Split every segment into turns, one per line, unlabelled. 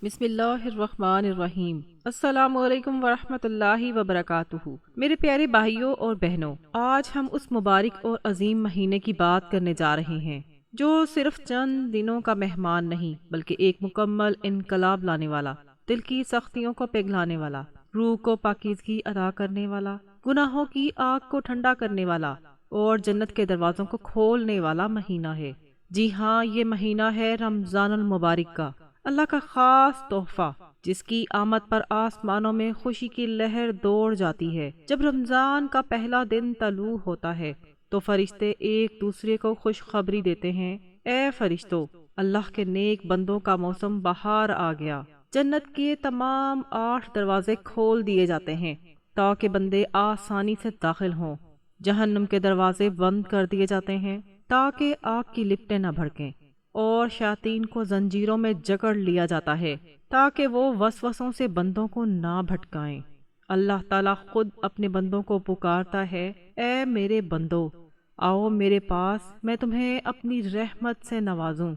بسم اللہ الرحمن الرحیم۔ السلام علیکم ورحمۃ اللہ وبرکاتہ۔ میرے پیارے بھائیوں اور بہنوں، آج ہم اس مبارک اور عظیم مہینے کی بات کرنے جا رہے ہیں جو صرف چند دنوں کا مہمان نہیں بلکہ ایک مکمل انقلاب لانے والا، دل کی سختیوں کو پگھلانے والا، روح کو پاکیزگی عطا کرنے والا، گناہوں کی آگ کو ٹھنڈا کرنے والا اور جنت کے دروازوں کو کھولنے والا مہینہ ہے۔ جی ہاں، یہ مہینہ ہے رمضان المبارک کا، اللہ کا خاص تحفہ، جس کی آمد پر آسمانوں میں خوشی کی لہر دوڑ جاتی ہے۔ جب رمضان کا پہلا دن طلوع ہوتا ہے تو فرشتے ایک دوسرے کو خوشخبری دیتے ہیں، اے فرشتوں، اللہ کے نیک بندوں کا موسم بہار آ گیا۔ جنت کے تمام 8 دروازے کھول دیے جاتے ہیں تاکہ بندے آسانی سے داخل ہوں۔ جہنم کے دروازے بند کر دیے جاتے ہیں تاکہ آگ کی لپٹیں نہ بھڑکیں، اور شیاطین کو زنجیروں میں جکڑ لیا جاتا ہے تاکہ وہ وسوسوں سے بندوں کو نہ بھٹکائیں۔ اللہ تعالیٰ خود اپنے بندوں کو پکارتا ہے، اے میرے بندو، آؤ میرے پاس، میں تمہیں اپنی رحمت سے نوازوں،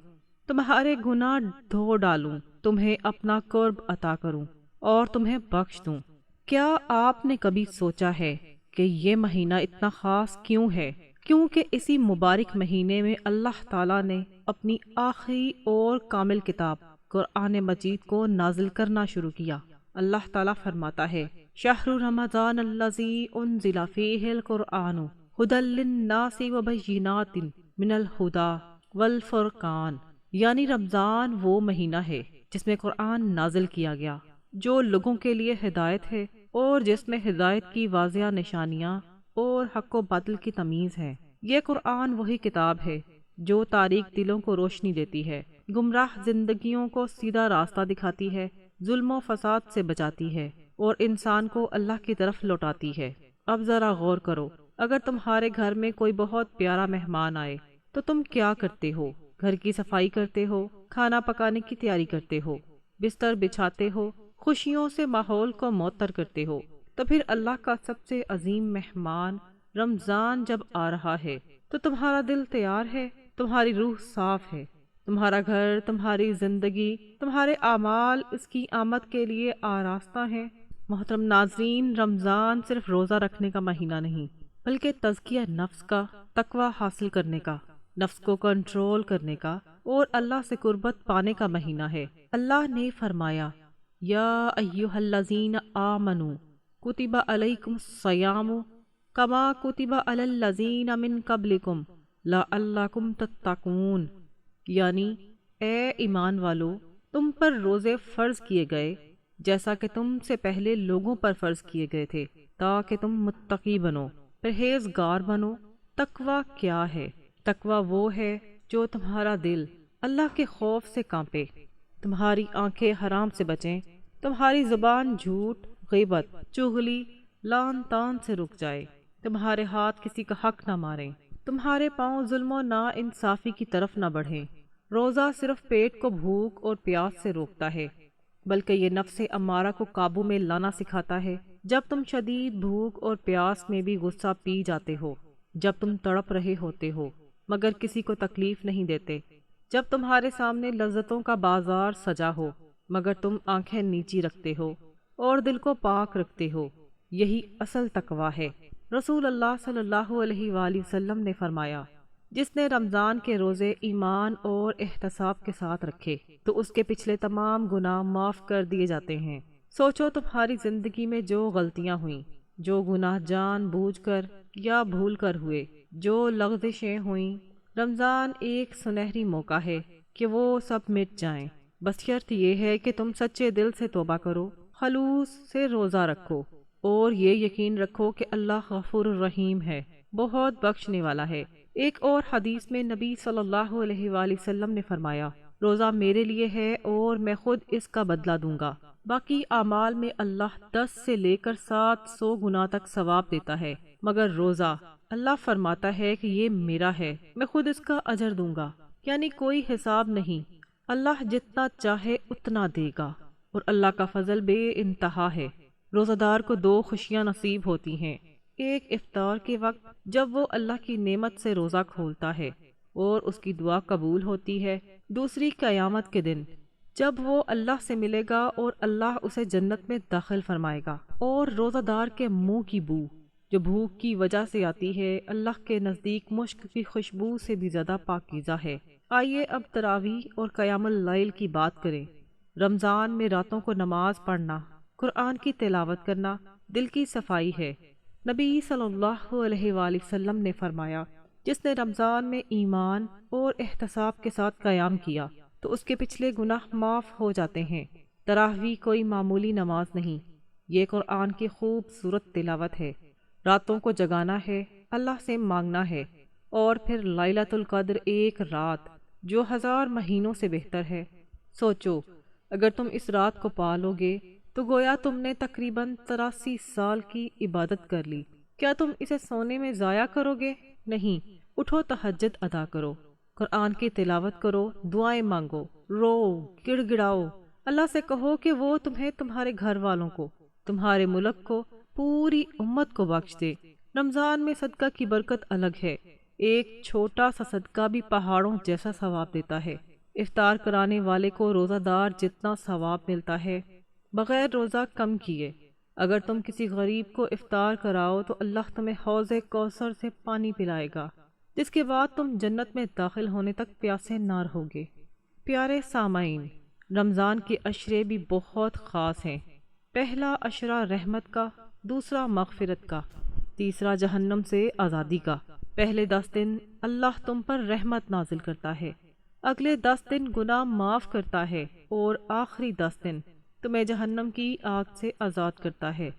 تمہارے گناہ دھو ڈالوں، تمہیں اپنا قرب عطا کروں اور تمہیں بخش دوں۔ کیا آپ نے کبھی سوچا ہے کہ یہ مہینہ اتنا خاص کیوں ہے؟ کیونکہ اسی مبارک مہینے میں اللہ تعالیٰ نے اپنی آخری اور کامل کتاب قرآن مجید کو نازل کرنا شروع کیا۔ اللہ تعالیٰ فرماتا ہے، شہر رمضان الذی انزل فیہ القرآن ھدی للناس وبینات من الھدی والفرقان، یعنی رمضان وہ مہینہ ہے جس میں قرآن نازل کیا گیا، جو لوگوں کے لیے ہدایت ہے اور جس میں ہدایت کی واضح نشانیاں اور حق و باطل کی تمیز ہے۔ یہ قرآن وہی کتاب ہے جو تاریک دلوں کو روشنی دیتی ہے، گمراہ زندگیوں کو سیدھا راستہ دکھاتی ہے، ظلم و فساد سے بچاتی ہے اور انسان کو اللہ کی طرف لوٹاتی ہے۔ اب ذرا غور کرو، اگر تمہارے گھر میں کوئی بہت پیارا مہمان آئے تو تم کیا کرتے ہو؟ گھر کی صفائی کرتے ہو، کھانا پکانے کی تیاری کرتے ہو، بستر بچھاتے ہو، خوشیوں سے ماحول کو معطر کرتے ہو۔ تو پھر اللہ کا سب سے عظیم مہمان رمضان جب آ رہا ہے تو تمہارا دل تیار ہے، تمہاری روح صاف ہے، تمہارا گھر، تمہاری زندگی، تمہارے اعمال اس کی آمد کے لیے آراستہ ہیں۔ محترم ناظرین، رمضان صرف روزہ رکھنے کا مہینہ نہیں بلکہ تزکیہ نفس کا، تقوی حاصل کرنے کا، نفس کو کنٹرول کرنے کا اور اللہ سے قربت پانے کا مہینہ ہے۔ اللہ نے فرمایا، یا ایھا الذین آمنوا کتب علیکم الصیام کما کتب علی الذین من قبلکم لعلکم تتقون، یعنی اے ایمان والو، تم پر روزے فرض کیے گئے جیسا کہ تم سے پہلے لوگوں پر فرض کیے گئے تھے تاکہ تم متقی بنو، پرہیزگار بنو۔ تقوی کیا ہے؟ تقوی وہ ہے جو تمہارا دل اللہ کے خوف سے کانپے، تمہاری آنکھیں حرام سے بچیں، تمہاری زبان جھوٹ، غیبت، چغلی، لعن طعن سے رک جائے، تمہارے ہاتھ کسی کا حق نہ ماریں، تمہارے پاؤں ظلم و نا انصافی کی طرف نہ بڑھیں۔ روزہ صرف پیٹ کو بھوک اور پیاس سے روکتا ہے بلکہ یہ نفس امارہ کو قابو میں لانا سکھاتا ہے۔ جب تم شدید بھوک اور پیاس میں بھی غصہ پی جاتے ہو، جب تم تڑپ رہے ہوتے ہو مگر کسی کو تکلیف نہیں دیتے، جب تمہارے سامنے لذتوں کا بازار سجا ہو مگر تم آنکھیں نیچی رکھتے ہو اور دل کو پاک رکھتے ہو، یہی اصل تقوی ہے۔ رسول اللہ صلی اللہ علیہ وآلہ وسلم نے فرمایا، جس نے رمضان کے روزے ایمان اور احتساب کے ساتھ رکھے تو اس کے پچھلے تمام گناہ معاف کر دیے جاتے ہیں۔ سوچو تمہاری زندگی میں جو غلطیاں ہوئیں، جو گناہ جان بوجھ کر یا بھول کر ہوئے، جو لغزشیں ہوئیں، رمضان ایک سنہری موقع ہے کہ وہ سب مٹ جائیں، بس شرط یہ ہے کہ تم سچے دل سے توبہ کرو، خلوص سے روزہ رکھو اور یہ یقین رکھو کہ اللہ غفور الرحیم ہے، بہت بخشنے والا ہے۔ ایک اور حدیث میں نبی صلی اللہ علیہ وآلہ وسلم نے فرمایا، روزہ میرے لیے ہے اور میں خود اس کا بدلہ دوں گا۔ باقی اعمال میں اللہ 10 سے لے کر 700 گنا تک ثواب دیتا ہے، مگر روزہ اللہ فرماتا ہے کہ یہ میرا ہے، میں خود اس کا اجر دوں گا، یعنی کوئی حساب نہیں، اللہ جتنا چاہے اتنا دے گا، اور اللہ کا فضل بے انتہا ہے۔ روزہ دار کو 2 خوشیاں نصیب ہوتی ہیں، ایک افطار کے وقت جب وہ اللہ کی نعمت سے روزہ کھولتا ہے اور اس کی دعا قبول ہوتی ہے، دوسری قیامت کے دن جب وہ اللہ سے ملے گا اور اللہ اسے جنت میں داخل فرمائے گا۔ اور روزہ دار کے منہ کی بو جو بھوک کی وجہ سے آتی ہے اللہ کے نزدیک مشک کی خوشبو سے بھی زیادہ پاکیزہ ہے۔ آئیے اب تراویح اور قیام اللیل کی بات کریں۔ رمضان میں راتوں کو نماز پڑھنا، قرآن کی تلاوت کرنا دل کی صفائی ہے۔ نبی صلی اللہ علیہ وآلہ وسلم نے فرمایا، جس نے رمضان میں ایمان اور احتساب کے ساتھ قیام کیا تو اس کے پچھلے گناہ معاف ہو جاتے ہیں۔ تراویح کوئی معمولی نماز نہیں، یہ قرآن کی خوبصورت تلاوت ہے۔ راتوں کو جگانا ہے، اللہ سے مانگنا ہے، اور پھر لیلۃ القدر ایک رات جو 1000 مہینوں سے بہتر ہے۔ سوچو، اگر تم اس رات کو پالو گے تو گویا تم نے تقریباً 83 سال کی عبادت کر لی۔ کیا تم اسے سونے میں ضائع کرو گے؟ نہیں، اٹھو تہجد ادا کرو، قرآن کی تلاوت کرو، دعائیں مانگو، رو، گڑ گڑاؤ، اللہ سے کہو کہ وہ تمہیں، تمہارے گھر والوں کو، تمہارے ملک کو، پوری امت کو بخش دے۔ رمضان میں صدقہ کی برکت الگ ہے، ایک چھوٹا سا صدقہ بھی پہاڑوں جیسا ثواب دیتا ہے۔ افطار کرانے والے کو روزہ دار جتنا ثواب ملتا ہے بغیر روزہ کم کیے۔ اگر تم کسی غریب کو افطار کراؤ تو اللہ تمہیں حوض کوثر سے پانی پلائے گا، جس کے بعد تم جنت میں داخل ہونے تک پیاسے نہ رہو گے۔ پیارے سامعین، رمضان کے عشرے بھی بہت خاص ہیں۔ پہلا عشرہ رحمت کا، دوسرا مغفرت کا، تیسرا جہنم سے آزادی کا۔ پہلے 10 دن اللہ تم پر رحمت نازل کرتا ہے، اگلے 10 دن گناہ معاف کرتا ہے، اور آخری 10 دن تمہیں جہنم کی آگ سے آزاد کرتا ہے۔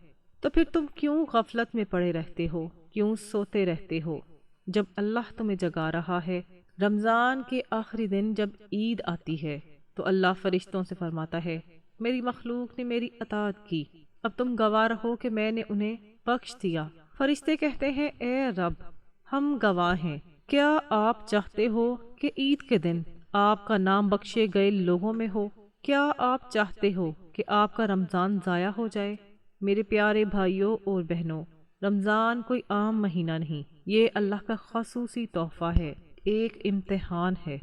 تو پھر تم کیوں غفلت میں پڑے رہتے ہو، کیوں سوتے رہتے ہو جب اللہ تمہیں جگا رہا ہے؟ رمضان کے آخری دن جب عید آتی ہے تو اللہ فرشتوں سے فرماتا ہے، میری مخلوق نے میری اطاعت کی، اب تم گواہ رہو کہ میں نے انہیں بخش دیا۔ فرشتے کہتے ہیں، اے رب، ہم گواہ ہیں، کیا آپ چاہتے ہو کہ عید کے دن آپ کا نام بخشے گئے لوگوں میں ہو؟ کیا آپ چاہتے ہو کہ آپ کا رمضان ضائع ہو جائے؟ میرے پیارے بھائیوں اور بہنوں، رمضان کوئی عام مہینہ نہیں، یہ اللہ کا خصوصی تحفہ ہے، ایک امتحان ہے،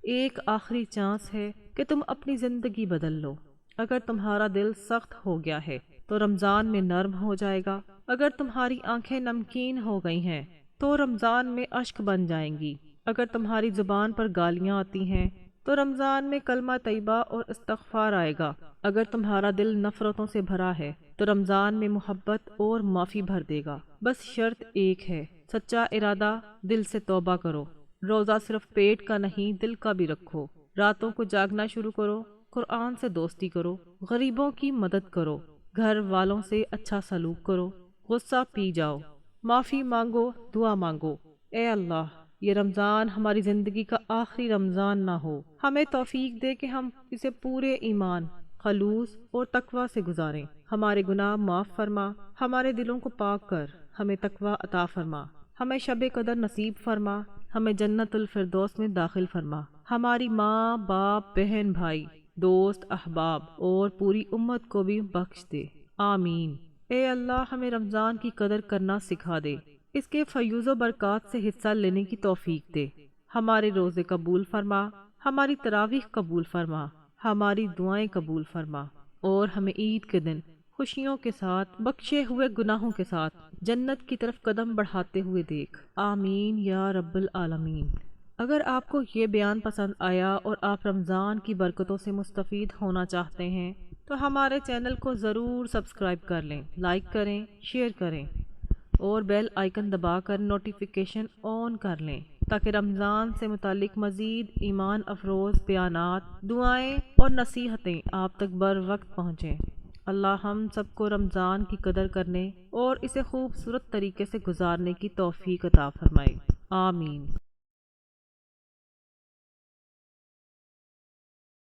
ایک آخری چانس ہے کہ تم اپنی زندگی بدل لو۔ اگر تمہارا دل سخت ہو گیا ہے تو رمضان میں نرم ہو جائے گا، اگر تمہاری آنکھیں نمکین ہو گئی ہیں تو رمضان میں اشک بن جائیں گی، اگر تمہاری زبان پر گالیاں آتی ہیں تو رمضان میں کلمہ طیبہ اور استغفار آئے گا، اگر تمہارا دل نفرتوں سے بھرا ہے تو رمضان میں محبت اور معافی بھر دے گا۔ بس شرط ایک ہے، سچا ارادہ، دل سے توبہ کرو۔ روزہ صرف پیٹ کا نہیں، دل کا بھی رکھو۔ راتوں کو جاگنا شروع کرو، قرآن سے دوستی کرو، غریبوں کی مدد کرو، گھر والوں سے اچھا سلوک کرو، غصہ پی جاؤ، معافی مانگو، دعا مانگو۔ اے اللہ، یہ رمضان ہماری زندگی کا آخری رمضان نہ ہو، ہمیں توفیق دے کہ ہم اسے پورے ایمان، خلوص اور تقوی سے گزاریں۔ ہمارے گناہ معاف فرما، ہمارے دلوں کو پاک کر، ہمیں تقوی عطا فرما، ہمیں شب قدر نصیب فرما، ہمیں جنت الفردوس میں داخل فرما، ہماری ماں، باپ، بہن، بھائی، دوست، احباب اور پوری امت کو بھی بخش دے، آمین۔ اے اللہ، ہمیں رمضان کی قدر کرنا سکھا دے، اس کے فیوز و برکات سے حصہ لینے کی توفیق دے، ہمارے روزے قبول فرما، ہماری تراویح قبول فرما، ہماری دعائیں قبول فرما، اور ہمیں عید کے دن خوشیوں کے ساتھ، بخشے ہوئے گناہوں کے ساتھ جنت کی طرف قدم بڑھاتے ہوئے دیکھ، آمین یا رب العالمین۔ اگر آپ کو یہ بیان پسند آیا اور آپ رمضان کی برکتوں سے مستفید ہونا چاہتے ہیں تو ہمارے چینل کو ضرور سبسکرائب کر لیں، لائک کریں، شیئر کریں اور بیل آئیکن دبا کر نوٹیفیکیشن آن کر لیں تاکہ رمضان سے متعلق مزید ایمان افروز بیانات، دعائیں اور نصیحتیں آپ تک بر وقت پہنچیں۔ اللہ ہم سب کو رمضان کی قدر کرنے اور اسے خوبصورت طریقے سے گزارنے کی توفیق عطا فرمائے، آمین۔